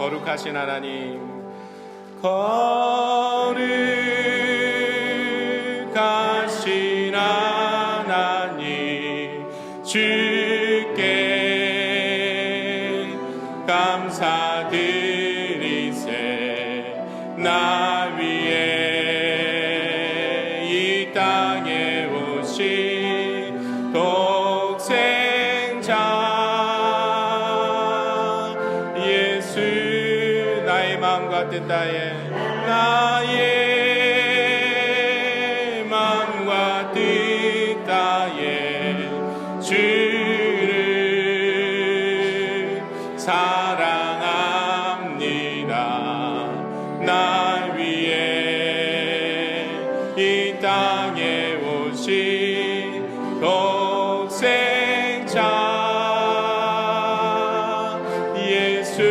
거룩하신 하나님, 거룩하신 하나님, 주께 감사드리세. 나 위에 이 땅에 오신 독생자 예수, 나의 마음과 뜻 다해 나의 마음과 뜻 다해 주를 사랑합니다. 나 위에 이 땅에 오신 독생자 예수,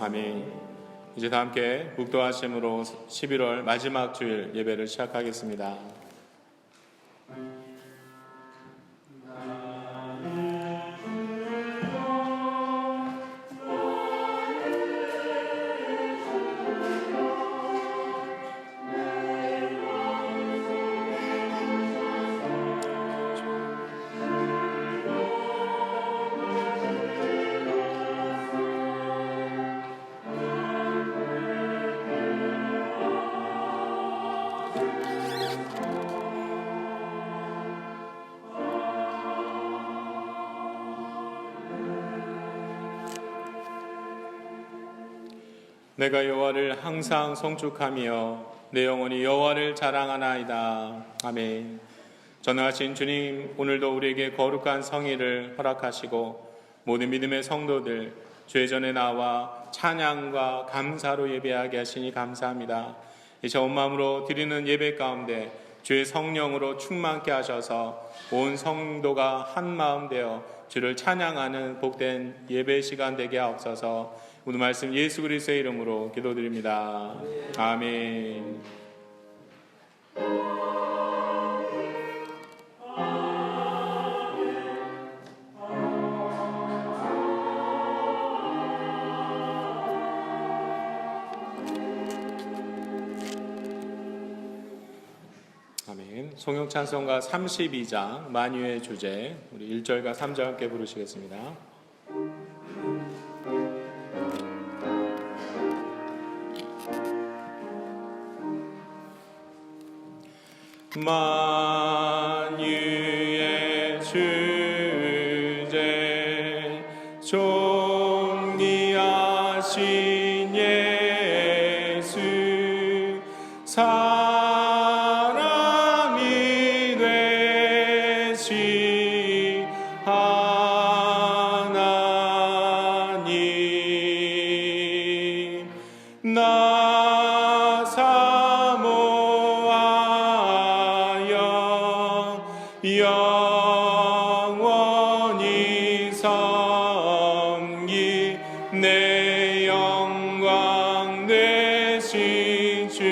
아멘. 이제 다 함께 묵도하심으로 11월 마지막 주일 예배를 시작하겠습니다. 내가 여호와를 항상 송축하며 내 영혼이 여호와를 자랑하나이다. 아멘. 전능하신 주님, 오늘도 우리에게 거룩한 성의를 허락하시고 모든 믿음의 성도들 주의 전에 나와 찬양과 감사로 예배하게 하시니 감사합니다. 이제 온 마음으로 드리는 예배 가운데 주의 성령으로 충만케 하셔서 온 성도가 한 마음 되어 주를 찬양하는 복된 예배 시간 되게 하옵소서. 오늘 말씀 예수 그리스도의 이름으로 기도드립니다. 아멘. 아멘. 송영 찬송가 32장 만유의 주제, 우리 1절과 3절 함께 부르시겠습니다. 만유의 주제 존귀하신 예수, 사람이 되신 하나님, 나 사모하여 영원히 섬기 내 영광 되신 주로다.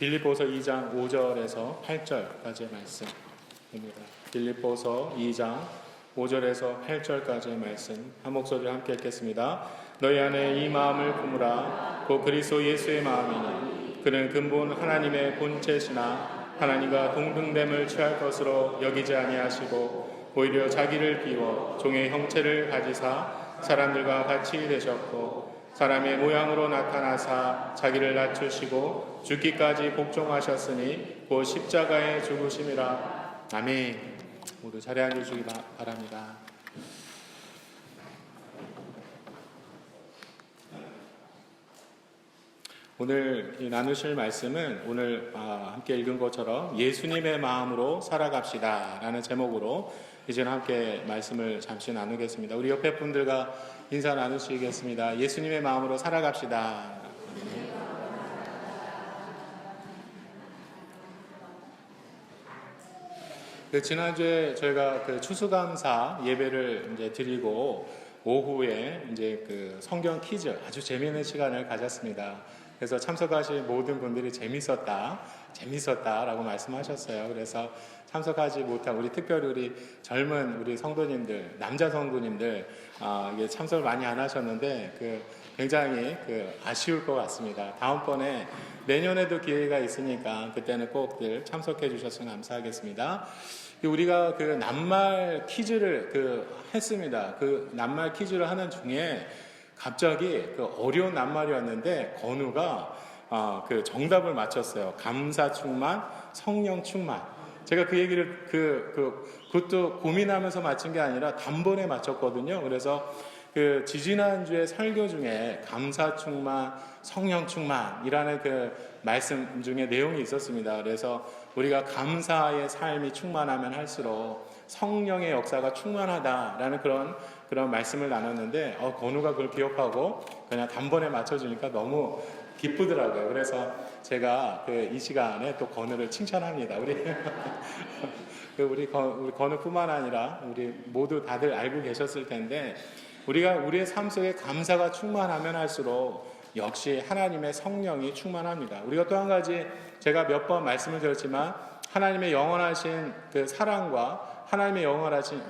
빌립보서 2장 5절에서 8절까지의 말씀입니다. 빌립보서 2장 5절에서 8절까지의 말씀 한 목소리로 함께 읽겠습니다. 너희 안에 이 마음을 품으라. 곧 그리스도 예수의 마음이니 그는 근본 하나님의 본체시나 하나님과 동등됨을 취할 것으로 여기지 아니하시고 오히려 자기를 비워 종의 형체를 가지사 사람들과 같이 되셨고 사람의 모양으로 나타나사 자기를 낮추시고 죽기까지 복종하셨으니 곧 십자가에 죽으심이라. 아멘. 모두 자리에 앉으시기 바랍니다. 오늘 나누실 말씀은 오늘 함께 읽은 것처럼 예수님의 마음으로 살아갑시다 라는 제목으로 이제는 함께 말씀을 잠시 나누겠습니다. 우리 옆에 분들과 인사 나누시겠습니다. 예수님의 마음으로 살아갑시다. 지난주에 저희가 추수감사 예배를 이제 드리고 오후에 이제 성경 퀴즈 아주 재미있는 시간을 가졌습니다. 그래서 참석하신 모든 분들이 재밌었다라고 말씀하셨어요. 그래서 참석하지 못한 특별히 우리 젊은 우리 성도님들, 남자 성도님들 이게 참석을 많이 안 하셨는데 굉장히 아쉬울 것 같습니다. 다음번에 내년에도 기회가 있으니까 그때는 꼭들 참석해 주셨으면 감사하겠습니다. 우리가 낱말 퀴즈를 했습니다. 낱말 퀴즈를 하는 중에 갑자기 어려운 낱말이었는데 건우가 정답을 맞췄어요. 감사 충만, 성령 충만. 제가 그 얘기를 그것도 고민하면서 맞춘 게 아니라 단번에 맞췄거든요. 그래서 지지난주에 설교 중에 감사 충만, 성령 충만이라는 말씀 중에 내용이 있었습니다. 그래서 우리가 감사의 삶이 충만하면 할수록 성령의 역사가 충만하다라는 그런 말씀을 나눴는데 건우가 그걸 기억하고 그냥 단번에 맞춰주니까 너무 기쁘더라고요. 그래서 제가 이 시간에 또 건우를 칭찬합니다. 우리 건우뿐만 아니라 우리 모두 다들 알고 계셨을 텐데 우리가 우리의 삶 속에 감사가 충만하면 할수록 역시 하나님의 성령이 충만합니다. 우리가 또 한 가지 제가 몇 번 말씀을 드렸지만 하나님의 영원하신 사랑과 하나님의 영원하신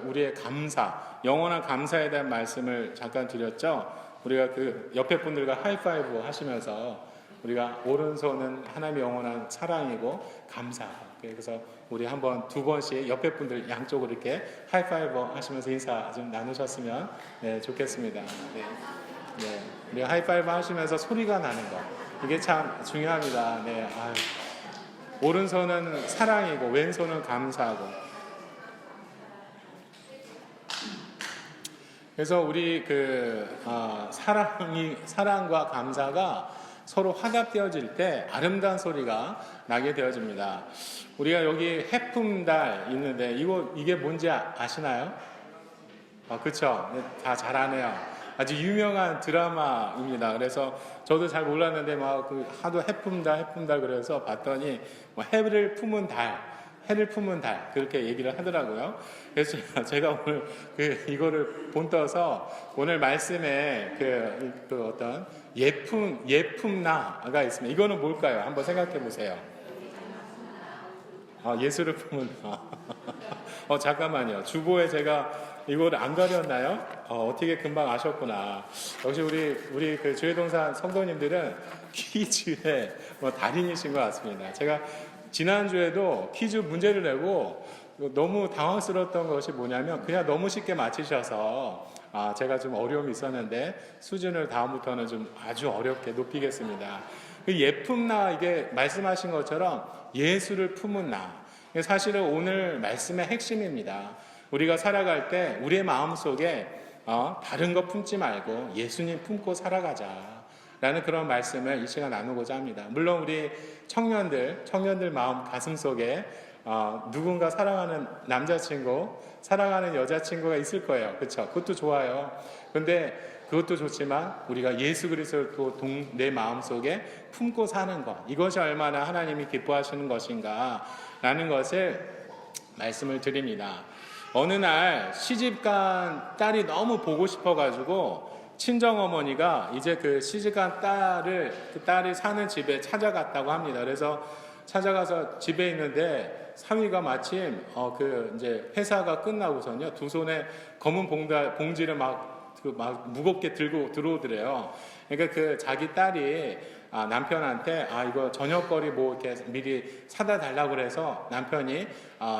우리의 감사, 영원한 감사에 대한 말씀을 잠깐 드렸죠. 우리가 옆에 분들과 하이파이브 하시면서 우리가 오른손은 하나님의 영원한 사랑이고 감사. 그래서 우리 한번 두 번씩 옆에 분들 양쪽으로 이렇게 하이파이브 하시면서 인사 좀 나누셨으면 좋겠습니다. 네. 우리 하이파이브 하시면서 소리가 나는 거. 이게 참 중요합니다. 네. 오른손은 사랑이고 왼손은 감사하고. 그래서 우리 사랑과 감사가 서로 화답되어질 때 아름다운 소리가 나게 되어집니다. 우리가 여기 해품달 있는데 이게 뭔지 아시나요? 그쵸? 다 잘 아네요. 아주 유명한 드라마입니다. 그래서 저도 잘 몰랐는데 하도 해품달 그래서 봤더니 해를 품은 달 그렇게 얘기를 하더라고요. 그래서 제가 오늘 이거를 본떠서 오늘 말씀에 어떤 예품나가 있습니다. 이거는 뭘까요? 한번 생각해 보세요. 예수를 품은 나. 잠깐만요. 주보에 제가 이거를 안 가렸나요? 어떻게 금방 아셨구나. 역시 우리 주회동산 성도님들은 퀴즈의 달인이신 것 같습니다. 제가 지난주에도 퀴즈 문제를 내고 너무 당황스러웠던 것이 뭐냐면 그냥 너무 쉽게 맞히셔서 제가 좀 어려움이 있었는데 수준을 다음부터는 좀 아주 어렵게 높이겠습니다. 예품나 이게 말씀하신 것처럼 예수를 품은 나. 사실은 오늘 말씀의 핵심입니다. 우리가 살아갈 때 우리의 마음속에 다른 거 품지 말고 예수님 품고 살아가자 라는 그런 말씀을 이 시간 나누고자 합니다. 물론 우리 청년들 마음 가슴속에 누군가 사랑하는 남자친구, 사랑하는 여자친구가 있을 거예요. 그렇죠? 그것도 좋아요. 근데 그것도 좋지만 우리가 예수 그리스도를 또 내 마음속에 품고 사는 것, 이것이 얼마나 하나님이 기뻐하시는 것인가 라는 것을 말씀을 드립니다. 어느 날 시집간 딸이 너무 보고 싶어가지고 친정 어머니가 이제 그 시집간 딸이 사는 집에 찾아갔다고 합니다. 그래서 찾아가서 집에 있는데 사위가 마침 그 이제 회사가 끝나고서는요, 두 손에 검은 봉지를 막 무겁게 들고 들어오더래요. 그러니까 그 자기 딸이 남편한테 이거 저녁거리 뭐 이렇게 미리 사다 달라고 그래서 남편이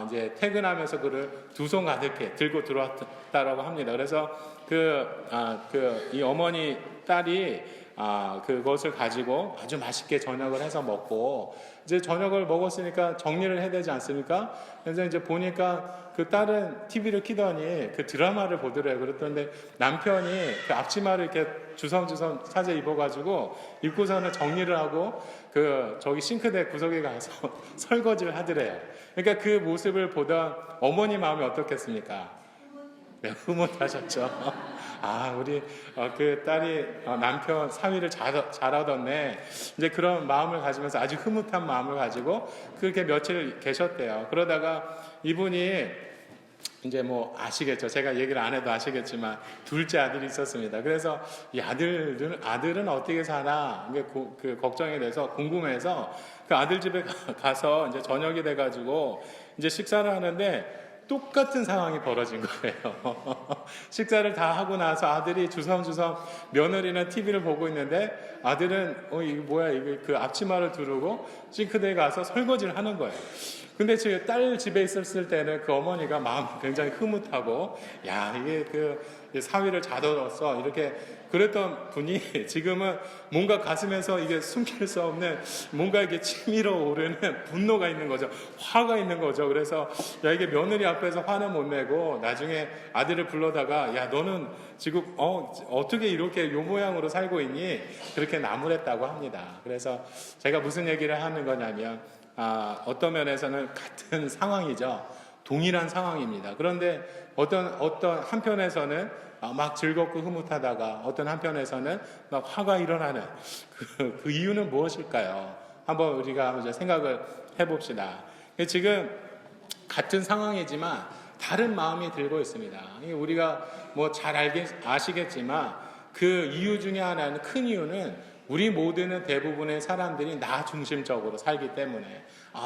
이제 퇴근하면서 그를 두 손 가득히 들고 들어왔다라고 합니다. 그래서 이 어머니 딸이 그것을 가지고 아주 맛있게 저녁을 해서 먹고, 이제 저녁을 먹었으니까 정리를 해야 되지 않습니까? 그래서 이제 보니까 그 딸은 TV를 켜더니 그 드라마를 보더래요. 그랬던데 남편이 그 앞치마를 이렇게 주섬주섬 사재 입어가지고 입고서는 정리를 하고 저기 싱크대 구석에 가서 설거지를 하더래요. 그러니까 그 모습을 보던 어머니 마음이 어떻겠습니까? 네, 흐뭇하셨죠. 우리 그 딸이 남편 사위를 잘하던네. 이제 그런 마음을 가지면서 아주 흐뭇한 마음을 가지고 그렇게 며칠 계셨대요. 그러다가 이분이 이제 뭐 아시겠죠. 제가 얘기를 안 해도 아시겠지만 둘째 아들이 있었습니다. 그래서 이 아들은 어떻게 사나 그 걱정이 돼서 궁금해서 그 아들 집에 가서 이제 저녁이 돼가지고 이제 식사를 하는데 똑같은 상황이 벌어진 거예요. 식사를 다 하고 나서 아들이 주섬주섬 며느리는 TV를 보고 있는데 아들은 이거 뭐야, 이거 그 앞치마를 두르고 싱크대에 가서 설거지를 하는 거예요. 근데 제 딸 집에 있었을 때는 그 어머니가 마음이 굉장히 흐뭇하고, 야, 이게 그 사위를 자더었어 이렇게 그랬던 분이 지금은 뭔가 가슴에서 이게 숨길 수 없는 뭔가 이게 치밀어 오르는 분노가 있는 거죠. 화가 있는 거죠. 그래서 야, 이게 며느리 앞에서 화는 못 내고 나중에 아들을 불러다가 야, 너는 지금 어떻게 이렇게 요 모양으로 살고 있니? 그렇게 나무랬다고 합니다. 그래서 제가 무슨 얘기를 하는 거냐면 어떤 면에서는 같은 상황이죠. 동일한 상황입니다. 그런데 어떤 한편에서는 막 즐겁고 흐뭇하다가 어떤 한편에서는 막 화가 일어나는 그 이유는 무엇일까요? 한번 우리가 이제 생각을 해봅시다. 지금 같은 상황이지만 다른 마음이 들고 있습니다. 우리가 뭐 잘 아시겠지만 그 이유 중에 하나는, 큰 이유는 우리 모두는 대부분의 사람들이 나 중심적으로 살기 때문에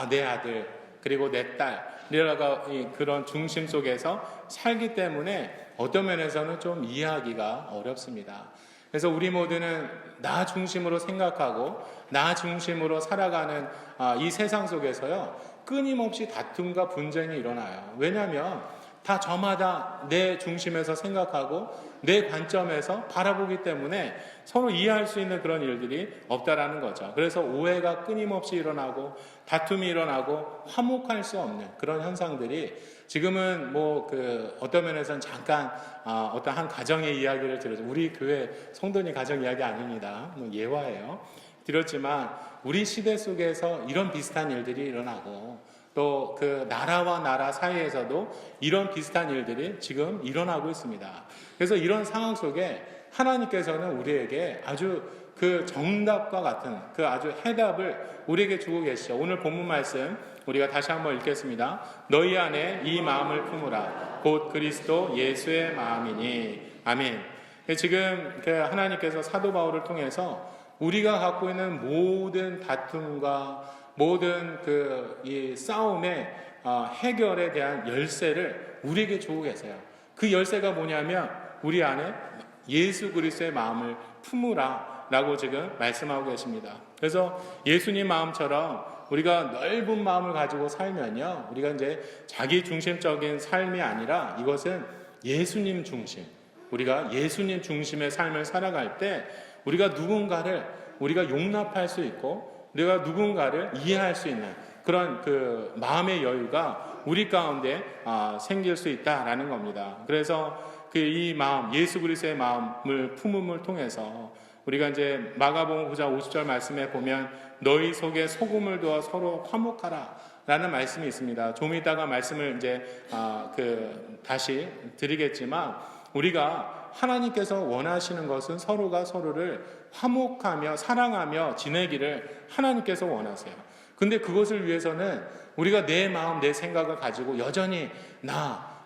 내 아들 그리고 내 딸이라가 그런 중심 속에서 살기 때문에 어떤 면에서는 좀 이해하기가 어렵습니다. 그래서 우리 모두는 나 중심으로 생각하고 나 중심으로 살아가는 이 세상 속에서요, 끊임없이 다툼과 분쟁이 일어나요. 왜냐하면 다 저마다 내 중심에서 생각하고 내 관점에서 바라보기 때문에 서로 이해할 수 있는 그런 일들이 없다라는 거죠. 그래서 오해가 끊임없이 일어나고 다툼이 일어나고 화목할 수 없는 그런 현상들이 지금은 어떤 면에서는 잠깐 어떤 한 가정의 이야기를 들었죠. 우리 교회 성도님 가정 이야기 아닙니다. 예화예요. 들었지만 우리 시대 속에서 이런 비슷한 일들이 일어나고 또 그 나라와 나라 사이에서도 이런 비슷한 일들이 지금 일어나고 있습니다. 그래서 이런 상황 속에 하나님께서는 우리에게 아주 그 정답과 같은 그 아주 해답을 우리에게 주고 계시죠. 오늘 본문 말씀 우리가 다시 한번 읽겠습니다. 너희 안에 이 마음을 품으라. 곧 그리스도 예수의 마음이니. 아멘. 지금 하나님께서 사도 바울을 통해서 우리가 갖고 있는 모든 다툼과 모든 이 싸움의 해결에 대한 열쇠를 우리에게 주고 계세요. 그 열쇠가 뭐냐면 우리 안에 예수 그리스도의 마음을 품으라 라고 지금 말씀하고 계십니다. 그래서 예수님 마음처럼 우리가 넓은 마음을 가지고 살면요, 우리가 이제 자기 중심적인 삶이 아니라 이것은 예수님 중심, 우리가 예수님 중심의 삶을 살아갈 때 우리가 누군가를 우리가 용납할 수 있고 우리가 누군가를 이해할 수 있는 그런 그 마음의 여유가 우리 가운데 생길 수 있다라는 겁니다. 그래서 이 마음, 예수 그리스도의 마음을 품음을 통해서 우리가 이제 마가복음 9장 50절 말씀에 보면 너희 속에 소금을 두어 서로 화목하라 라는 말씀이 있습니다. 좀 이따가 말씀을 이제 다시 드리겠지만 우리가 하나님께서 원하시는 것은 서로가 서로를 화목하며 사랑하며 지내기를 하나님께서 원하세요. 근데 그것을 위해서는 우리가 내 마음, 내 생각을 가지고 여전히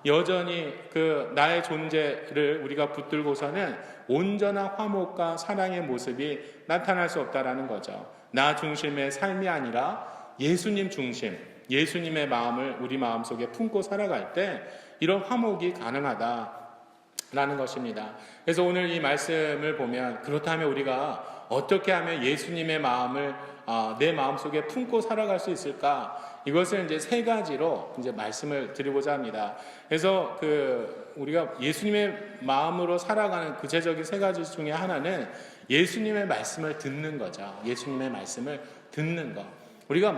여전히 그 나의 존재를 우리가 붙들고서는 온전한 화목과 사랑의 모습이 나타날 수 없다라는 거죠. 나 중심의 삶이 아니라 예수님 중심, 예수님의 마음을 우리 마음속에 품고 살아갈 때 이런 화목이 가능하다라는 것입니다. 그래서 오늘 이 말씀을 보면 그렇다면 우리가 어떻게 하면 예수님의 마음을 내 마음속에 품고 살아갈 수 있을까? 이것을 이제 세 가지로 이제 말씀을 드리고자 합니다. 그래서 우리가 예수님의 마음으로 살아가는 구체적인 세 가지 중에 하나는 예수님의 말씀을 듣는 거죠. 예수님의 말씀을 듣는 것. 우리가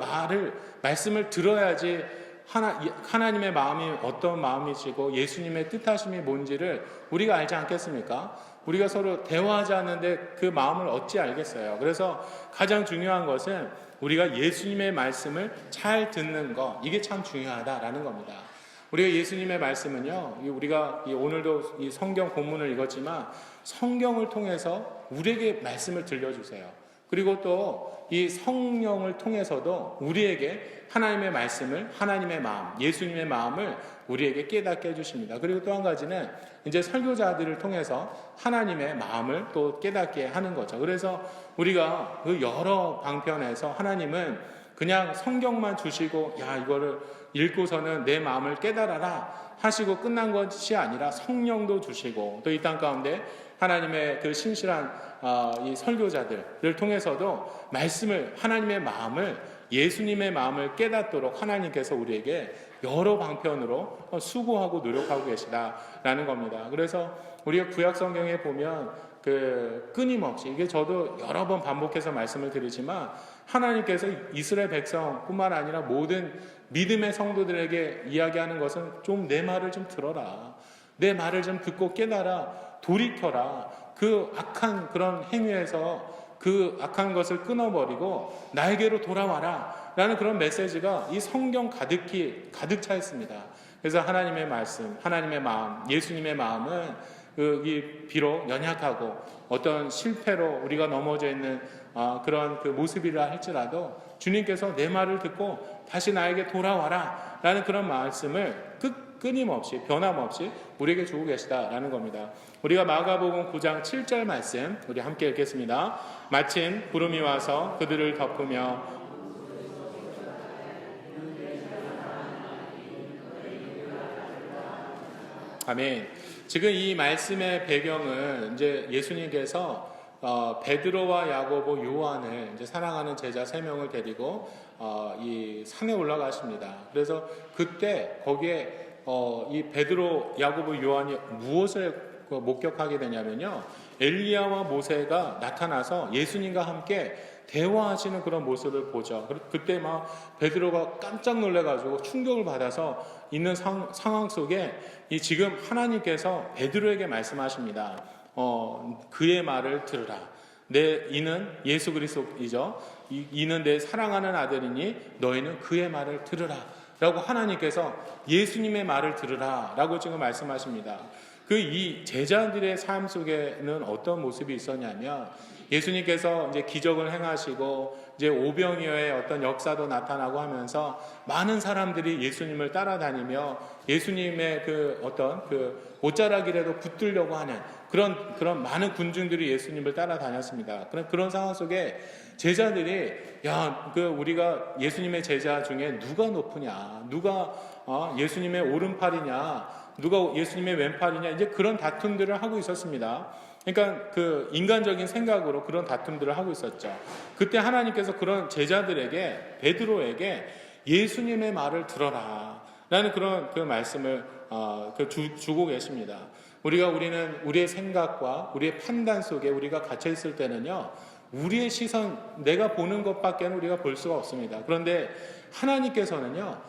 말씀을 들어야지 하나님의 마음이 어떤 마음이시고 예수님의 뜻하심이 뭔지를 우리가 알지 않겠습니까? 우리가 서로 대화하지 않는데 그 마음을 어찌 알겠어요. 그래서 가장 중요한 것은 우리가 예수님의 말씀을 잘 듣는 것, 이게 참 중요하다라는 겁니다. 우리가 예수님의 말씀은요, 우리가 오늘도 이 성경 본문을 읽었지만 성경을 통해서 우리에게 말씀을 들려주세요. 그리고 또 이 성령을 통해서도 우리에게 하나님의 말씀을, 하나님의 마음, 예수님의 마음을 우리에게 깨닫게 해주십니다. 그리고 또 한 가지는 이제 설교자들을 통해서 하나님의 마음을 또 깨닫게 하는 거죠. 그래서 우리가 그 여러 방편에서 하나님은 그냥 성경만 주시고 이거를 읽고서는 내 마음을 깨달아라 하시고 끝난 것이 아니라 성령도 주시고 또 이 땅 가운데 하나님의 그 신실한 이 설교자들을 통해서도 말씀을, 하나님의 마음을, 예수님의 마음을 깨닫도록 하나님께서 우리에게 여러 방편으로 수고하고 노력하고 계시다라는 겁니다. 그래서 우리가 구약 성경에 보면 끊임없이, 이게 저도 여러 번 반복해서 말씀을 드리지만 하나님께서 이스라엘 백성뿐만 아니라 모든 믿음의 성도들에게 이야기하는 것은 좀 내 말을 좀 들어라, 내 말을 좀 듣고 깨달아, 돌이켜라, 그 악한 그런 행위에서 그 악한 것을 끊어버리고 나에게로 돌아와라 라는 그런 메시지가 이 성경 가득 차 있습니다. 그래서 하나님의 말씀, 하나님의 마음, 예수님의 마음은 비록 연약하고 어떤 실패로 우리가 넘어져 있는 그런 그 모습이라 할지라도 주님께서 내 말을 듣고 다시 나에게 돌아와라 라는 그런 말씀을 끊임없이 변함없이 우리에게 주고 계시다라는 겁니다. 우리가 마가복음 9장 7절 말씀 우리 함께 읽겠습니다. 마침 구름이 와서 그들을 덮으며 아멘. 지금 이 말씀의 배경은 이제 예수님께서 베드로와 야고보, 요한을 이제 사랑하는 제자 3명을 데리고 이 산에 올라가십니다. 그래서 그때 거기에 이 베드로, 야고보, 요한이 무엇을 목격하게 되냐면요, 엘리야와 모세가 나타나서 예수님과 함께 대화하시는 그런 모습을 보죠. 그때 막 베드로가 깜짝 놀래가지고 충격을 받아서 있는 상황 속에 지금 하나님께서 베드로에게 말씀하십니다. 그의 말을 들으라. 이는 예수 그리스도이죠. 이는 내 사랑하는 아들이니 너희는 그의 말을 들으라 라고 하나님께서 예수님의 말을 들으라 라고 지금 말씀하십니다. 이 제자들의 삶 속에는 어떤 모습이 있었냐면 예수님께서 이제 기적을 행하시고 이제 오병이어의 어떤 역사도 나타나고 하면서 많은 사람들이 예수님을 따라다니며 예수님의 어떤 옷자락이라도 붙들려고 하는 그런 많은 군중들이 예수님을 따라다녔습니다. 그런 상황 속에 제자들이 우리가 예수님의 제자 중에 누가 높으냐, 누가 예수님의 오른팔이냐, 누가 예수님의 왼팔이냐, 이제 그런 다툼들을 하고 있었습니다. 그러니까 인간적인 생각으로 그런 다툼들을 하고 있었죠. 그때 하나님께서 그런 제자들에게, 베드로에게 예수님의 말을 들어라 라는 그런 말씀을 주고 계십니다. 우리는 우리의 생각과 우리의 판단 속에 우리가 갇혀 있을 때는요, 우리의 시선, 내가 보는 것밖에는 우리가 볼 수가 없습니다. 그런데 하나님께서는요,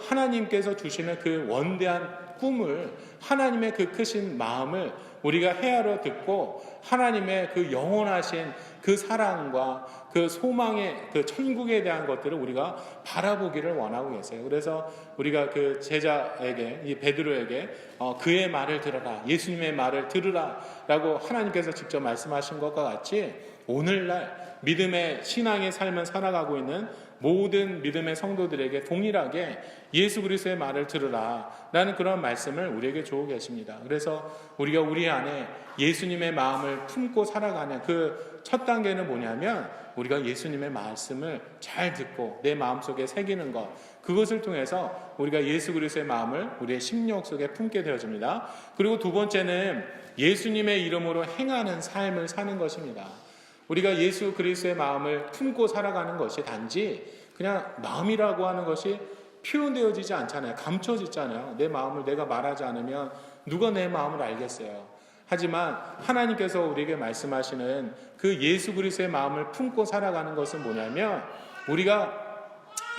하나님께서 주시는 그 원대한 꿈을, 하나님의 그 크신 마음을 우리가 헤아려 듣고 하나님의 그 영원하신 그 사랑과 그 소망의 그 천국에 대한 것들을 우리가 바라보기를 원하고 계세요. 그래서 우리가 그 제자에게, 이 베드로에게 그의 말을 들어라, 예수님의 말을 들으라 라고 하나님께서 직접 말씀하신 것과 같이 오늘날 믿음의 신앙의 삶을 살아가고 있는 모든 믿음의 성도들에게 동일하게 예수 그리스도의 말을 들으라 라는 그런 말씀을 우리에게 주고 계십니다. 그래서 우리가 우리 안에 예수님의 마음을 품고 살아가는 그 첫 단계는 뭐냐면 우리가 예수님의 말씀을 잘 듣고 내 마음속에 새기는 것, 그것을 통해서 우리가 예수 그리스도의 마음을 우리의 심령 속에 품게 되어집니다. 그리고 두 번째는 예수님의 이름으로 행하는 삶을 사는 것입니다. 우리가 예수 그리스도의 마음을 품고 살아가는 것이 단지 그냥 마음이라고 하는 것이 표현되어지지 않잖아요. 감춰지잖아요. 내 마음을 내가 말하지 않으면 누가 내 마음을 알겠어요. 하지만 하나님께서 우리에게 말씀하시는 그 예수 그리스도의 마음을 품고 살아가는 것은 뭐냐면 우리가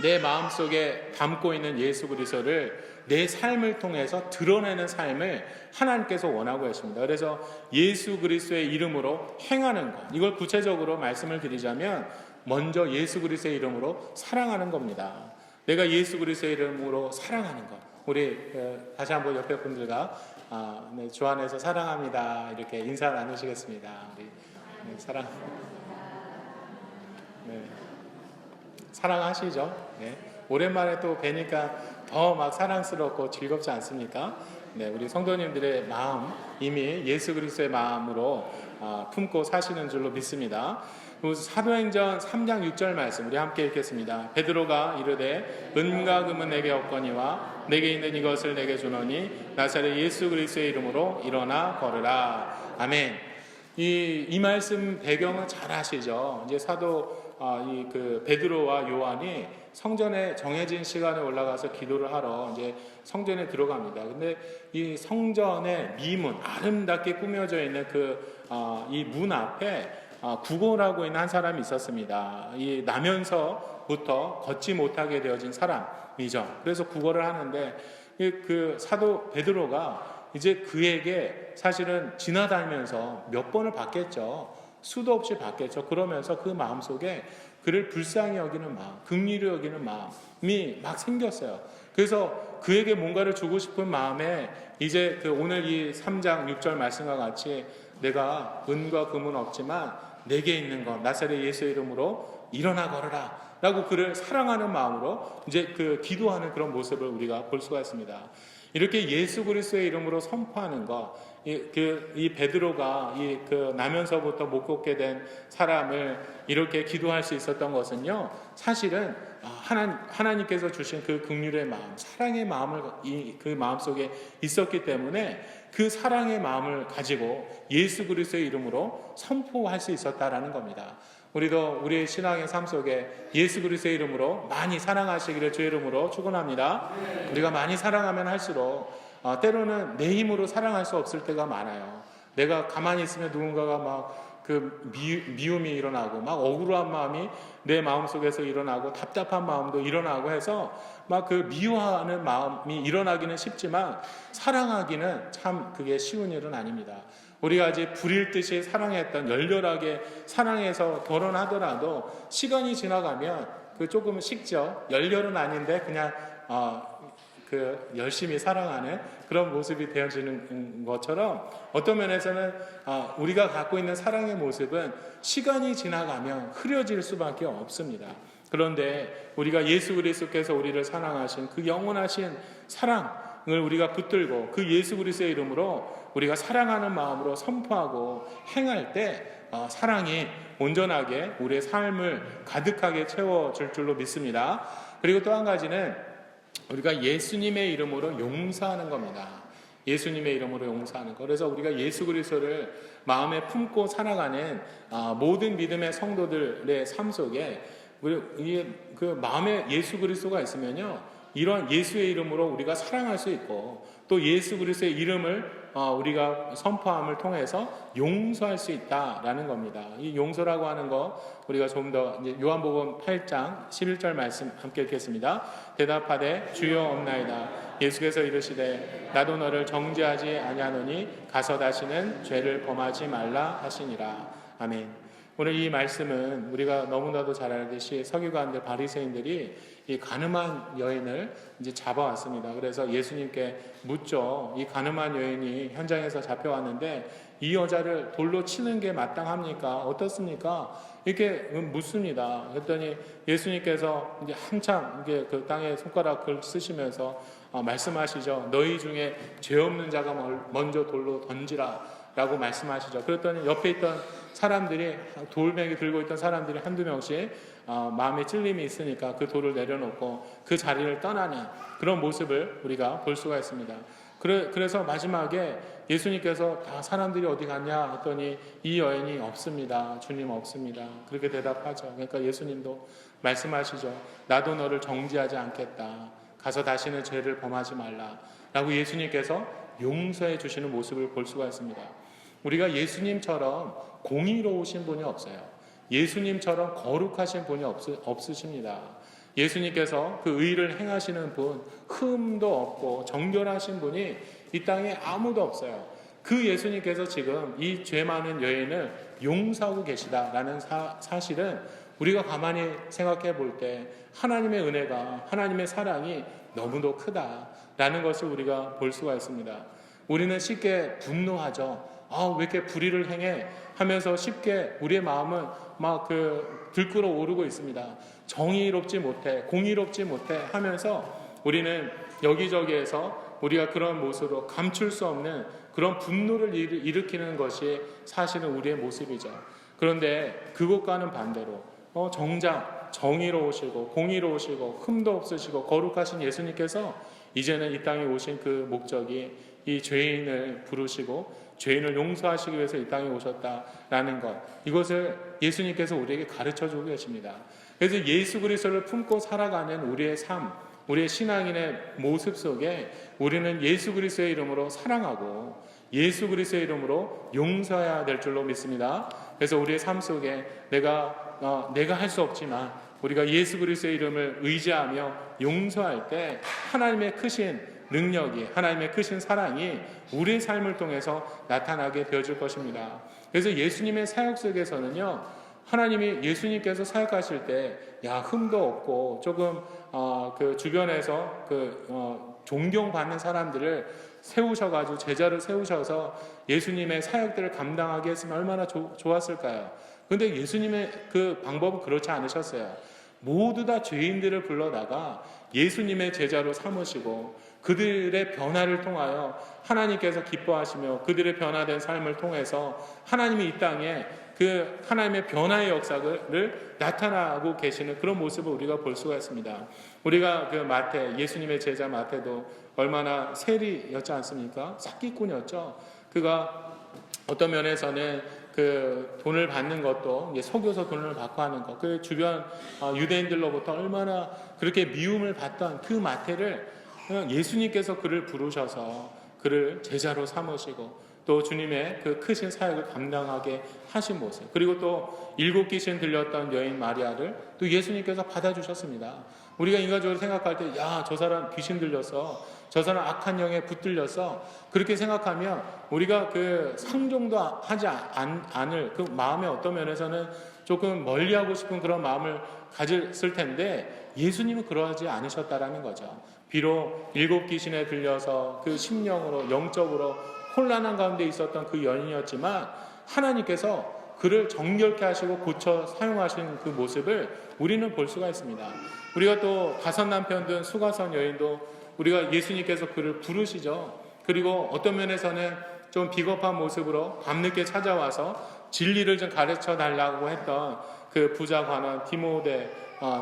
내 마음속에 담고 있는 예수 그리스도를 내 삶을 통해서 드러내는 삶을 하나님께서 원하고 계십니다. 그래서 예수 그리스도의 이름으로 행하는 것, 이걸 구체적으로 말씀을 드리자면 먼저 예수 그리스도의 이름으로 사랑하는 겁니다. 내가 예수 그리스도의 이름으로 사랑하는 것. 우리 다시 한번 옆에 분들과 네, 주 안에서 사랑합니다 이렇게 인사 나누시겠습니다. 우리 네, 네, 사랑하시죠? 네. 오랜만에 또 뵈니까 더 막 사랑스럽고 즐겁지 않습니까? 네, 우리 성도님들의 마음 이미 예수 그리스도의 마음으로 품고 사시는 줄로 믿습니다. 사도행전 3장 6절 말씀 우리 함께 읽겠습니다. 베드로가 이르되 은과 금은 내게 없거니와 내게 있는 이것을 내게 주노니 나사렛 예수 그리스도의 이름으로 일어나 걸으라. 아멘. 이 말씀 배경은 잘 아시죠? 이제 사도 그 베드로와 요한이 성전에 정해진 시간에 올라가서 기도를 하러 이제 성전에 들어갑니다. 근데 이 성전의 미문 아름답게 꾸며져 있는 이 문 앞에 구걸하고 있는 한 사람이 있었습니다. 이 나면서부터 걷지 못하게 되어진 사람이죠. 그래서 구걸을 하는데 그 사도 베드로가 이제 그에게 사실은 지나다니면서 몇 번을 봤겠죠. 수도 없이 봤겠죠. 그러면서 그 마음속에 그를 불쌍히 여기는 마음, 긍휼히 여기는 마음이 막 생겼어요. 그래서 그에게 뭔가를 주고 싶은 마음에 이제 오늘 이 3장 6절 말씀과 같이 내가 은과 금은 없지만 내게 있는 것 나사렛 예수의 이름으로 일어나 걸으라 라고 그를 사랑하는 마음으로 이제 기도하는 그런 모습을 우리가 볼 수가 있습니다. 이렇게 예수 그리스도의 이름으로 선포하는 것, 이 베드로가 나면서부터 못 걷게 된 사람을 이렇게 기도할 수 있었던 것은요, 사실은 하나님께서 주신 그 긍휼의 마음, 사랑의 마음을 그 마음 속에 있었기 때문에 그 사랑의 마음을 가지고 예수 그리스도의 이름으로 선포할 수 있었다라는 겁니다. 우리도 우리의 신앙의 삶 속에 예수 그리스도의 이름으로 많이 사랑하시기를 주의 이름으로 축원합니다. 우리가 많이 사랑하면 할수록 때로는 내 힘으로 사랑할 수 없을 때가 많아요. 내가 가만히 있으면 누군가가 막 미움이 일어나고 막 억울한 마음이 내 마음속에서 일어나고 답답한 마음도 일어나고 해서 막 미워하는 마음이 일어나기는 쉽지만 사랑하기는 참 그게 쉬운 일은 아닙니다. 우리가 아직 불일 듯이 사랑했던 열렬하게 사랑해서 결혼하더라도 시간이 지나가면 조금 식죠. 열렬은 아닌데 그냥 열심히 사랑하는 그런 모습이 되어지는 것처럼 어떤 면에서는 우리가 갖고 있는 사랑의 모습은 시간이 지나가면 흐려질 수밖에 없습니다. 그런데 우리가 예수 그리스도께서 우리를 사랑하신 그 영원하신 사랑을 우리가 붙들고 그 예수 그리스도의 이름으로 우리가 사랑하는 마음으로 선포하고 행할 때 사랑이 온전하게 우리의 삶을 가득하게 채워줄 줄로 믿습니다. 그리고 또 한 가지는 우리가 예수님의 이름으로 용서하는 겁니다. 예수님의 이름으로 용서하는 것. 그래서 우리가 예수 그리스도를 마음에 품고 살아가는 모든 믿음의 성도들의 삶 속에 마음에 예수 그리스도가 있으면요, 이런 예수의 이름으로 우리가 사랑할 수 있고 또 예수 그리스도의 이름을 우리가 선포함을 통해서 용서할 수 있다라는 겁니다. 이 용서라고 하는 거 우리가 좀 더 요한복음 8장 11절 말씀 함께 읽겠습니다. 대답하되 주여 없나이다. 예수께서 이르시되 나도 너를 정죄하지 아니하노니 가서 다시는 죄를 범하지 말라 하시니라. 아멘. 오늘 이 말씀은 우리가 너무나도 잘 알듯이 서기관들 바리새인들이 이 가늠한 여인을 이제 잡아왔습니다. 그래서 예수님께 묻죠. 이 가늠한 여인이 현장에서 잡혀왔는데 이 여자를 돌로 치는 게 마땅합니까? 어떻습니까? 이렇게 묻습니다. 그랬더니 예수님께서 이제 한참 이게 그 땅에 손가락을 쓰시면서 말씀하시죠. 너희 중에 죄 없는 자가 먼저 돌로 던지라 라고 말씀하시죠. 그랬더니 옆에 있던 사람들이, 돌멩이 들고 있던 사람들이 한두 명씩 마음에 찔림이 있으니까 그 돌을 내려놓고 그 자리를 떠나는 그런 모습을 우리가 볼 수가 있습니다. 그래서 마지막에 예수님께서 다 사람들이 어디 갔냐 했더니 이 여인이 없습니다. 주님 없습니다. 그렇게 대답하죠. 그러니까 예수님도 말씀하시죠. 나도 너를 정죄하지 않겠다. 가서 다시는 죄를 범하지 말라 라고 예수님께서 용서해 주시는 모습을 볼 수가 있습니다. 우리가 예수님처럼 공의로우신 분이 없어요. 예수님처럼 거룩하신 분이 없으십니다. 예수님께서 그 의를 행하시는 분, 흠도 없고 정결하신 분이 이 땅에 아무도 없어요. 그 예수님께서 지금 이 죄 많은 여인을 용서하고 계시다라는 사실은 우리가 가만히 생각해 볼 때 하나님의 은혜가, 하나님의 사랑이 너무도 크다라는 것을 우리가 볼 수가 있습니다. 우리는 쉽게 분노하죠. 왜 이렇게 불의를 행해? 하면서 쉽게 우리의 마음은 막 들끓어 오르고 있습니다. 정의롭지 못해, 공의롭지 못해 하면서 우리는 여기저기에서 우리가 그런 모습으로 감출 수 없는 그런 분노를 일으키는 것이 사실은 우리의 모습이죠. 그런데 그것과는 반대로 정작 정의로우시고 공의로우시고 흠도 없으시고 거룩하신 예수님께서 이제는 이 땅에 오신 그 목적이 이 죄인을 부르시고 죄인을 용서하시기 위해서 이 땅에 오셨다라는 것, 이것을 예수님께서 우리에게 가르쳐주고 계십니다. 그래서 예수 그리스도를 품고 살아가는 우리의 삶, 우리의 신앙인의 모습 속에 우리는 예수 그리스도의 이름으로 사랑하고 예수 그리스도의 이름으로 용서해야 될 줄로 믿습니다. 그래서 우리의 삶 속에 내가 할 수 없지만 우리가 예수 그리스도의 이름을 의지하며 용서할 때 하나님의 크신 능력이, 하나님의 크신 사랑이 우리의 삶을 통해서 나타나게 되어질 것입니다. 그래서 예수님의 사역 속에서는요, 하나님이 예수님께서 사역하실 때 흠도 없고 조금 그 주변에서 존경받는 사람들을 세우셔가지고 제자를 세우셔서 예수님의 사역들을 감당하게 했으면 얼마나 좋았을까요? 그런데 예수님의 그 방법은 그렇지 않으셨어요. 모두 다 죄인들을 불러다가 예수님의 제자로 삼으시고 그들의 변화를 통하여 하나님께서 기뻐하시며 그들의 변화된 삶을 통해서 하나님이 이 땅에 그 하나님의 변화의 역사를 나타나고 계시는 그런 모습을 우리가 볼 수가 있습니다. 우리가 그 마태, 예수님의 제자 마태도 얼마나 세리였지 않습니까? 사기꾼이었죠. 그가 어떤 면에서는 그 돈을 받는 것도 속여서 돈을 받고 하는 것, 그 주변 유대인들로부터 얼마나 그렇게 미움을 받던 그 마태를 예수님께서 그를 부르셔서 그를 제자로 삼으시고 또 주님의 그 크신 사역을 감당하게 하신 모습, 그리고 또 7 귀신 들렸던 여인 마리아를 또 예수님께서 받아주셨습니다. 우리가 인간적으로 생각할 때 저 사람 귀신 들렸어, 저 사람 악한 영에 붙들렸어, 그렇게 생각하면 우리가 그 상종도 하지 않을 그 마음의 어떤 면에서는 조금 멀리하고 싶은 그런 마음을 가졌을 텐데 예수님은 그러하지 않으셨다라는 거죠. 비록 7 귀신에 들려서 그 심령으로 영적으로 혼란한 가운데 있었던 그 여인이었지만 하나님께서 그를 정결케 하시고 고쳐 사용하시는 그 모습을 우리는 볼 수가 있습니다. 우리가 또 다섯 남편 든 수가성 여인도 우리가 예수님께서 그를 부르시죠. 그리고 어떤 면에서는 좀 비겁한 모습으로 밤늦게 찾아와서 진리를 좀 가르쳐 달라고 했던 그 부자 관원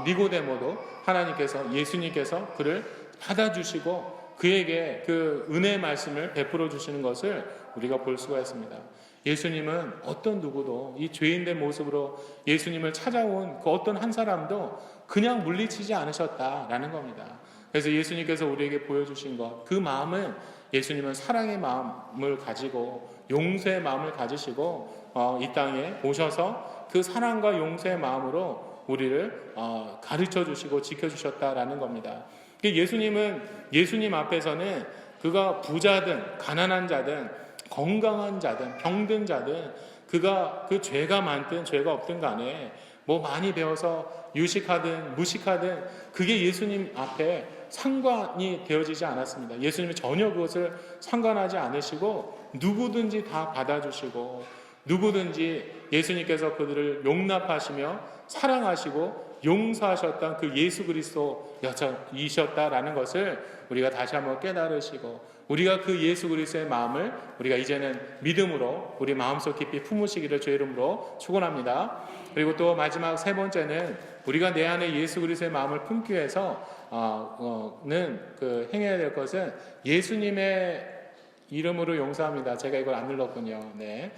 니고데모도 하나님께서, 예수님께서 그를 받아주시고 그에게 그 은혜의 말씀을 베풀어 주시는 것을 우리가 볼 수가 있습니다. 예수님은 어떤 누구도 이 죄인된 모습으로 예수님을 찾아온 그 어떤 한 사람도 그냥 물리치지 않으셨다라는 겁니다. 그래서 예수님께서 우리에게 보여주신 것, 그 마음은 예수님은 사랑의 마음을 가지고 용서의 마음을 가지시고 이 땅에 오셔서 그 사랑과 용서의 마음으로 우리를 가르쳐 주시고 지켜주셨다라는 겁니다. 예수님 앞에서는 그가 부자든 가난한 자든 건강한 자든 병든 자든 그가 그 죄가 많든 죄가 없든 간에 뭐 많이 배워서 유식하든 무식하든 그게 예수님 앞에 상관이 되어지지 않았습니다. 예수님은 전혀 그것을 상관하지 않으시고 누구든지 다 받아주시고 누구든지 예수님께서 그들을 용납하시며 사랑하시고 용서하셨던 그 예수 그리스도이셨다라는 것을 우리가 다시 한번 깨달으시고, 우리가 그 예수 그리스도의 마음을 우리가 이제는 믿음으로 우리 마음속 깊이 품으시기를 주의 이름으로 축원합니다. 그리고 또 마지막 세 번째는 우리가 내 안에 예수 그리스도의 마음을 품기 위해서 행해야 될 것은 예수님의 이름으로 용서합니다. 제가 이걸 안 눌렀군요. 네.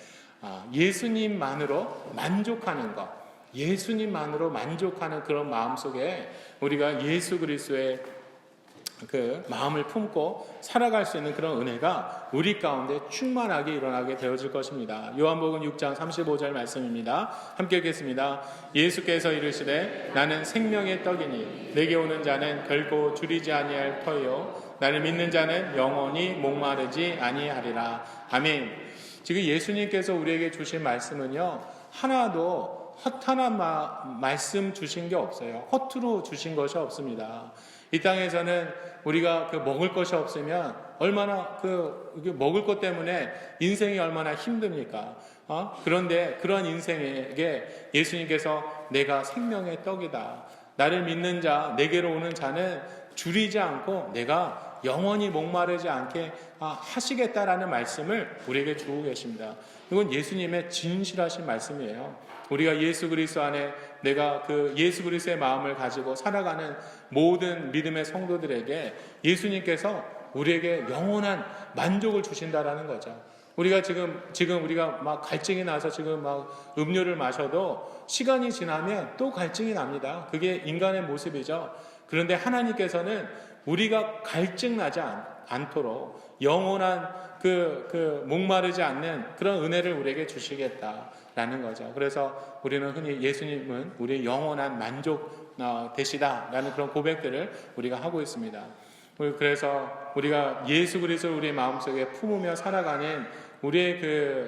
예수님만으로 만족하는 것, 예수님만으로 만족하는 그런 마음 속에 우리가 예수 그리스도의 그 마음을 품고 살아갈 수 있는 그런 은혜가 우리 가운데 충만하게 일어나게 되어질 것입니다. 요한복음 6장 35절 말씀입니다. 함께 읽겠습니다. 예수께서 이르시되 나는 생명의 떡이니 내게 오는 자는 결코 줄이지 아니할 터이요 나를 믿는 자는 영원히 목마르지 아니하리라. 아멘. 지금 예수님께서 우리에게 주신 말씀은요, 하나도 허탄한 말씀 주신 게 없어요. 허투루 주신 것이 없습니다. 이 땅에서는 우리가 먹을 것이 없으면 얼마나 먹을 것 때문에 인생이 얼마나 힘듭니까? 그런데 그런 인생에게 예수님께서 내가 생명의 떡이다. 나를 믿는 자, 내게로 오는 자는 줄이지 않고 내가 영원히 목마르지 않게 하시겠다라는 말씀을 우리에게 주고 계십니다. 이건 예수님의 진실하신 말씀이에요. 우리가 예수 그리스도 안에 내가 그 예수 그리스도의 마음을 가지고 살아가는 모든 믿음의 성도들에게 예수님께서 우리에게 영원한 만족을 주신다라는 거죠. 우리가 지금 우리가 막 갈증이 나서 지금 막 음료를 마셔도 시간이 지나면 또 갈증이 납니다. 그게 인간의 모습이죠. 그런데 하나님께서는 우리가 갈증 나지 않도록 영원한 목마르지 않는 그런 은혜를 우리에게 주시겠다라는 거죠. 그래서 우리는 흔히 예수님은 우리의 영원한 만족 되시다라는 그런 고백들을 우리가 하고 있습니다. 그래서 우리가 예수 그리스도를 우리의 마음속에 품으며 살아가는 우리의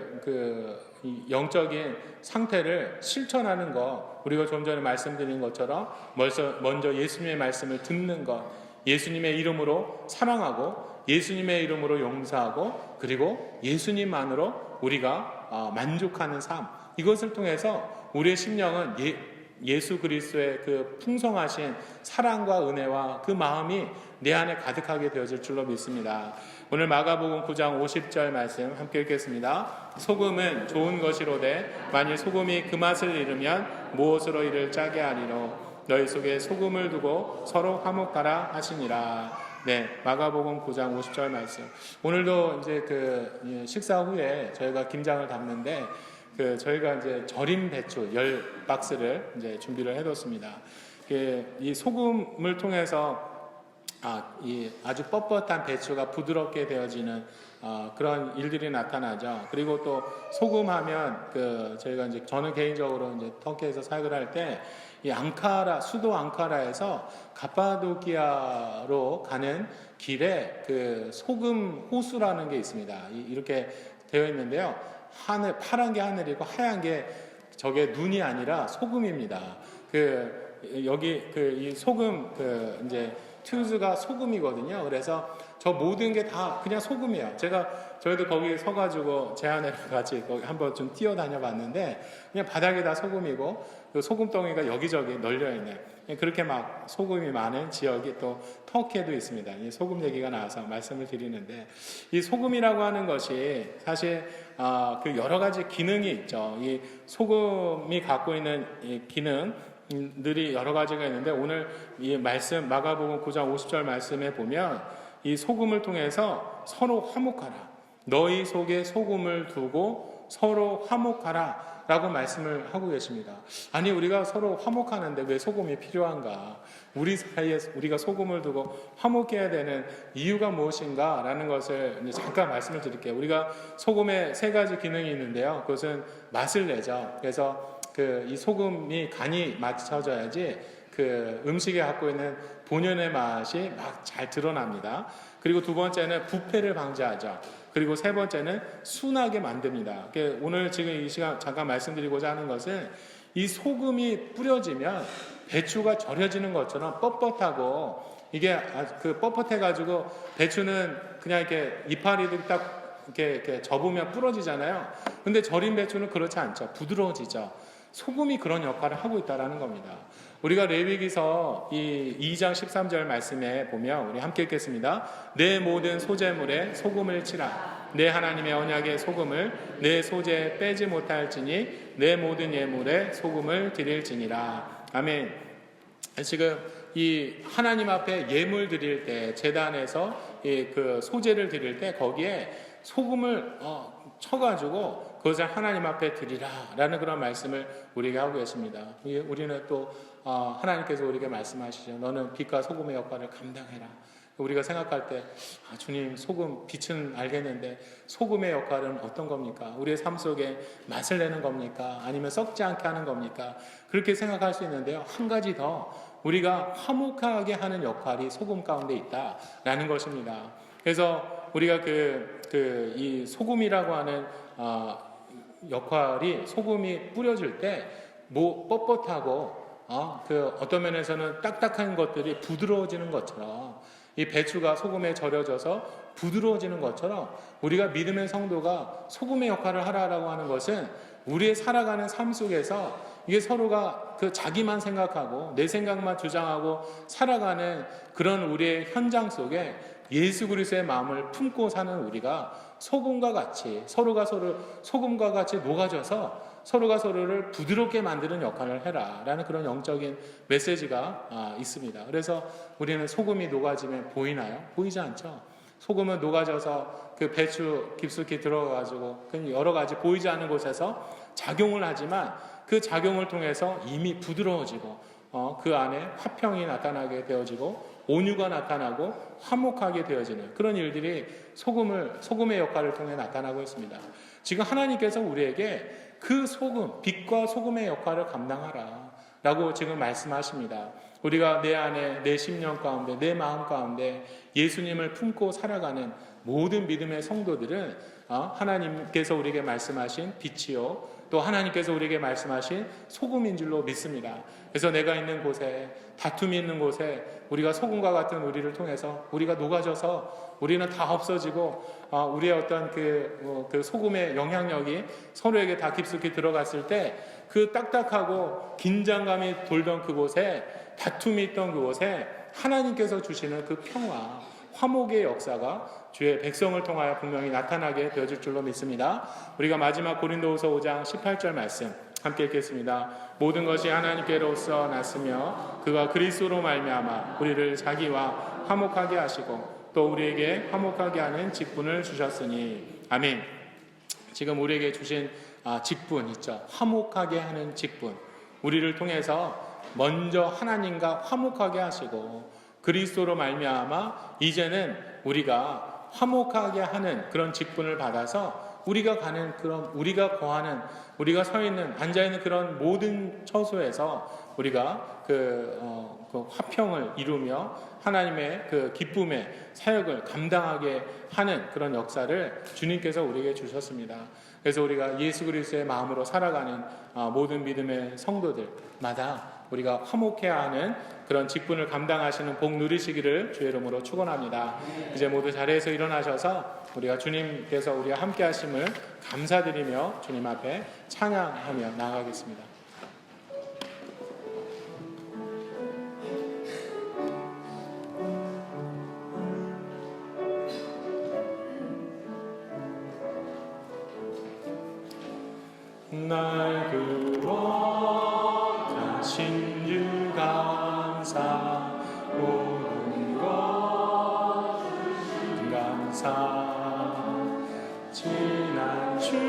영적인 상태를 실천하는 것, 우리가 좀 전에 말씀드린 것처럼 먼저 예수님의 말씀을 듣는 것, 예수님의 이름으로 사랑하고 예수님의 이름으로 용서하고 그리고 예수님만으로 우리가 만족하는 삶, 이것을 통해서 우리의 심령은 예수 그리스도의 그 풍성하신 사랑과 은혜와 그 마음이 내 안에 가득하게 되어질 줄로 믿습니다. 오늘 마가복음 9장 50절 말씀 함께 읽겠습니다. 소금은 좋은 것이로되 만일 소금이 그 맛을 잃으면 무엇으로 이를 짜게 하리로 너희 속에 소금을 두고 서로 화목하라 하시니라. 네, 마가복음 9장 50절 말씀. 오늘도 이제 식사 후에 저희가 김장을 담는데 저희가 이제 절임 배추 10박스를 이제 준비를 해뒀습니다. 이 소금을 통해서 이 아주 뻣뻣한 배추가 부드럽게 되어지는 그런 일들이 나타나죠. 그리고 또 소금하면 저희가 이제 저는 개인적으로 이제 터키에서 사역을 할 때 이 수도 앙카라에서 가파도키아로 가는 길에 소금 호수라는 게 있습니다. 이렇게 되어 있는데요. 파란 게 하늘이고 하얀 게 저게 눈이 아니라 소금입니다. 여기 이 소금 이제 튜즈가 소금이거든요. 그래서 저 모든 게 다 그냥 소금이에요. 저희도 거기 서가지고 제 아내랑 같이 거기 한번 좀 뛰어다녀 봤는데 그냥 바닥이 다 소금이고 그 소금덩이가 여기저기 널려있네. 그렇게 막 소금이 많은 지역이 또 터키에도 있습니다. 이 소금 얘기가 나와서 말씀을 드리는데 이 소금이라고 하는 것이 사실 여러 가지 기능이 있죠. 이 소금이 갖고 있는 이 기능들이 여러 가지가 있는데 오늘 이 말씀 마가복음 9장 50절 말씀에 보면 이 소금을 통해서 서로 화목하라. 너희 속에 소금을 두고 서로 화목하라 라고 말씀을 하고 계십니다. 아니 우리가 서로 화목하는데 왜 소금이 필요한가? 우리 사이에 우리가 소금을 두고 화목해야 되는 이유가 무엇인가? 라는 것을 이제 잠깐 말씀을 드릴게요. 우리가 소금에 3가지 기능이 있는데요. 그것은 맛을 내죠. 그래서 이 소금이 간이 맞춰져야지 음식에 갖고 있는 본연의 맛이 막 잘 드러납니다. 그리고 2번째는 부패를 방지하죠. 그리고 3번째는 순하게 만듭니다. 오늘 지금 이 시간 잠깐 말씀드리고자 하는 것은 이 소금이 뿌려지면 배추가 절여지는 것처럼 뻣뻣하고 이게 뻣뻣해가지고 배추는 그냥 이렇게 이파리들이 딱 이렇게 접으면 부러지잖아요. 근데 절인 배추는 그렇지 않죠. 부드러워지죠. 소금이 그런 역할을 하고 있다는 겁니다. 우리가 레위기서 이 2장 13절 말씀에 보면 우리 함께 읽겠습니다. 내 모든 소재물에 소금을 치라. 내 하나님의 언약의 소금을 내 소재에 빼지 못할지니 내 모든 예물에 소금을 드릴지니라. 아멘. 지금 이 하나님 앞에 예물 드릴 때 제단에서 그 소재를 드릴 때 거기에 소금을 쳐가지고 그것을 하나님 앞에 드리라라는 그런 말씀을 우리에게 하고 계십니다. 우리는 또 하나님께서 우리에게 말씀하시죠. 너는 빛과 소금의 역할을 감당해라. 우리가 생각할 때 주님, 소금, 빛은 알겠는데 소금의 역할은 어떤 겁니까? 우리의 삶 속에 맛을 내는 겁니까? 아니면 썩지 않게 하는 겁니까? 그렇게 생각할 수 있는데요. 한 가지 더 우리가 화목하게 하는 역할이 소금 가운데 있다라는 것입니다. 그래서 우리가 이 소금이라고 하는 역할이 소금이 뿌려질 때 뻣뻣하고 어떤 면에서는 딱딱한 것들이 부드러워지는 것처럼 이 배추가 소금에 절여져서 부드러워지는 것처럼 우리가 믿음의 성도가 소금의 역할을 하라라고 하는 것은 우리의 살아가는 삶 속에서 이게 서로가 자기만 생각하고 내 생각만 주장하고 살아가는 그런 우리의 현장 속에 예수 그리스도의 마음을 품고 사는 우리가 소금과 같이 서로가 소금과 같이 녹아져서 서로가 서로를 부드럽게 만드는 역할을 해라 라는 그런 영적인 메시지가 있습니다. 그래서 우리는 소금이 녹아지면 보이나요? 보이지 않죠. 소금은 녹아져서 그 배추 깊숙이 들어가가지고 여러 가지 보이지 않는 곳에서 작용을 하지만 그 작용을 통해서 이미 부드러워지고 그 안에 화평이 나타나게 되어지고 온유가 나타나고 화목하게 되어지는 그런 일들이 소금의 역할을 통해 나타나고 있습니다. 지금 하나님께서 우리에게 그 소금, 빛과 소금의 역할을 감당하라 라고 지금 말씀하십니다. 우리가 내 안에, 내 심령 가운데, 내 마음 가운데 예수님을 품고 살아가는 모든 믿음의 성도들은 하나님께서 우리에게 말씀하신 빛이요 또 하나님께서 우리에게 말씀하신 소금인 줄로 믿습니다. 그래서 내가 있는 곳에, 다툼이 있는 곳에 우리가 소금과 같은 우리를 통해서 우리가 녹아져서 우리는 다 없어지고 우리의 어떤 그 소금의 영향력이 서로에게 다 깊숙이 들어갔을 때 그 딱딱하고 긴장감이 돌던 그곳에, 다툼이 있던 그곳에 하나님께서 주시는 그 평화, 화목의 역사가 주의 백성을 통하여 분명히 나타나게 되어질 줄로 믿습니다. 우리가 마지막 고린도후서 5장 18절 말씀 함께 읽겠습니다. 모든 것이 하나님께로서 났으며 그가 그리스도로 말미암아 우리를 자기와 화목하게 하시고 또 우리에게 화목하게 하는 직분을 주셨으니 아멘. 지금 우리에게 주신 직분 있죠. 화목하게 하는 직분. 우리를 통해서 먼저 하나님과 화목하게 하시고 그리스도로 말미암아 이제는 우리가 화목하게 하는 그런 직분을 받아서 우리가 가는 그런 우리가 거하는 우리가 서 있는 앉아 있는 그런 모든 처소에서 우리가 그 화평을 이루며 하나님의 그 기쁨의 사역을 감당하게 하는 그런 역사를 주님께서 우리에게 주셨습니다. 그래서 우리가 예수 그리스도의 마음으로 살아가는 모든 믿음의 성도들마다 우리가 화목해야 하는 그런 직분을 감당하시는 복 누리시기를 주의 이름으로 축원합니다. 이제 모두 자리에서 일어나셔서 우리가 주님께서 우리와 함께 하심을 감사드리며 주님 앞에 찬양하며 나아가겠습니다. 날 구원하신 주 감사 모든 것 감사 지난 추억이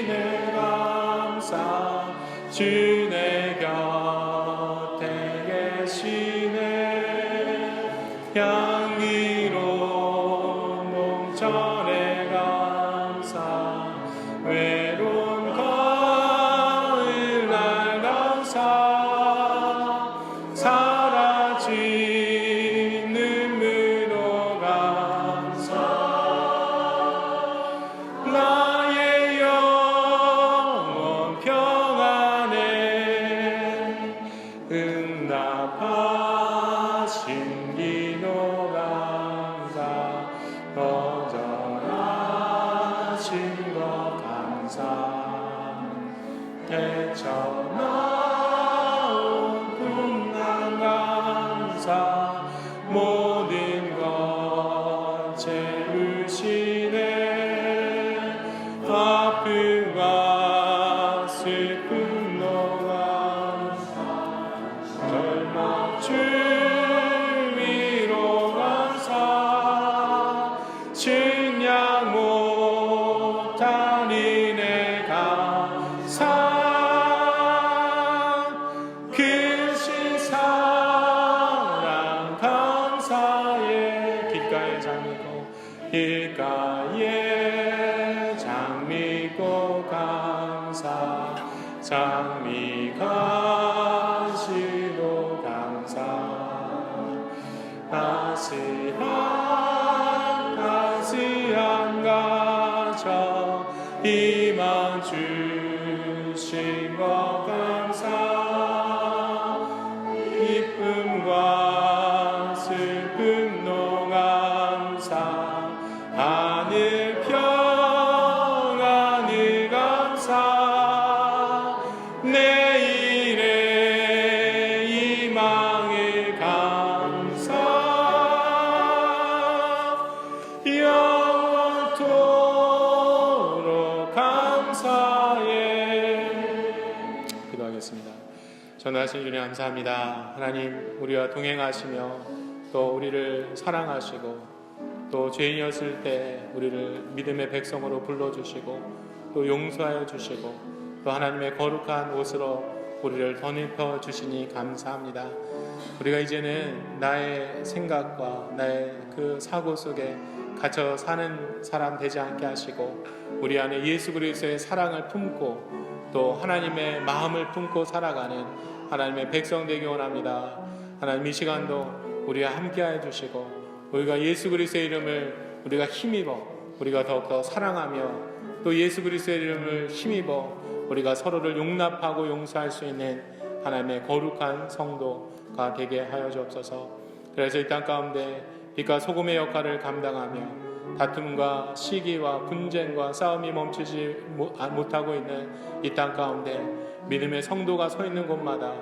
내 감사 주 내 곁에 계시네 향기로운 몸전에 감사 외로운 가을 날 감사 사라진 눈물로 감사 나의 영혼 평안에 응답하신 기도 감사 나온 풍랑 감사 모든 것 채우시네 아픔과 슬픔 너가 절망 주 위로 감사 증량 못한 은혜 감사 크신 사랑 감사에 길가에 장미꽃 감사 장미 가시로 감사 따스한 가져 희망 주신 것 감사 기쁨과 슬픔 노감사 하늘 평안을 감사 내일의 희망을 감사 영원토록 감사해. 기도하겠습니다. 전하신 주님 감사합니다. 하나님 우리와 동행하시며 또 우리를 사랑하시고 또 죄인이었을 때 우리를 믿음의 백성으로 불러주시고 또 용서하여 주시고 또 하나님의 거룩한 옷으로 우리를 덧입혀 주시니 감사합니다. 우리가 이제는 나의 생각과 나의 그 사고 속에 갇혀 사는 사람 되지 않게 하시고 우리 안에 예수 그리스도의 사랑을 품고 또 하나님의 마음을 품고 살아가는 하나님의 백성 되기 원합니다. 하나님 이 시간도 우리와 함께하여 주시고 우리가 예수 그리스도의 이름을 우리가 힘입어 우리가 더욱더 사랑하며 또 예수 그리스도의 이름을 힘입어 우리가 서로를 용납하고 용서할 수 있는 하나님의 거룩한 성도가 되게 하여 주옵소서. 그래서 이 땅 가운데 빛과 소금의 역할을 감당하며 다툼과 시기와 분쟁과 싸움이 멈추지 못하고 있는 이 땅 가운데 믿음의 성도가 서 있는 곳마다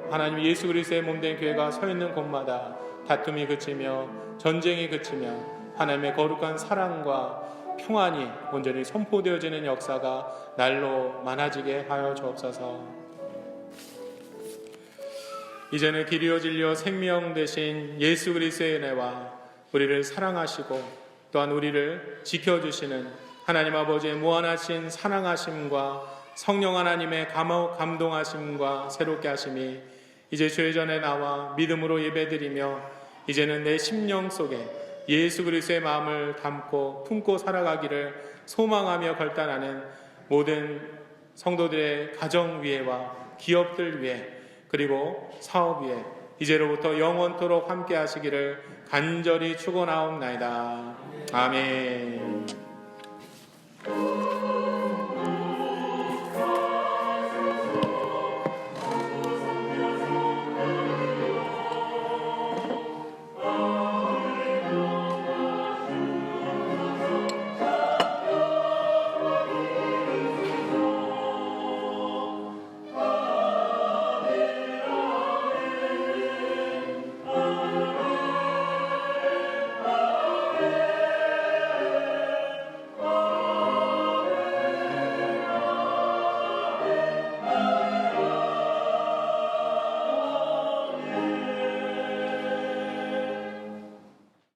하나님 예수 그리스도의 몸된 교회가 서 있는 곳마다 다툼이 그치며 전쟁이 그치며 하나님의 거룩한 사랑과 평안이 온전히 선포되어지는 역사가 날로 많아지게 하여 주옵소서. 이제는 길이요 진리요 생명 되신 예수 그리스도의 은혜와 우리를 사랑하시고 또한 우리를 지켜주시는 하나님 아버지의 무한하신 사랑하심과 성령 하나님의 감동하심과 새롭게 하심이 이제 주의 전에 나와 믿음으로 예배드리며 이제는 내 심령 속에 예수 그리스도의 마음을 담고 품고 살아가기를 소망하며 결단하는 모든 성도들의 가정 위에와 기업들 위에 그리고 사업 위에 이제로부터 영원토록 함께 하시기를 간절히 축원하옵나이다. 아멘.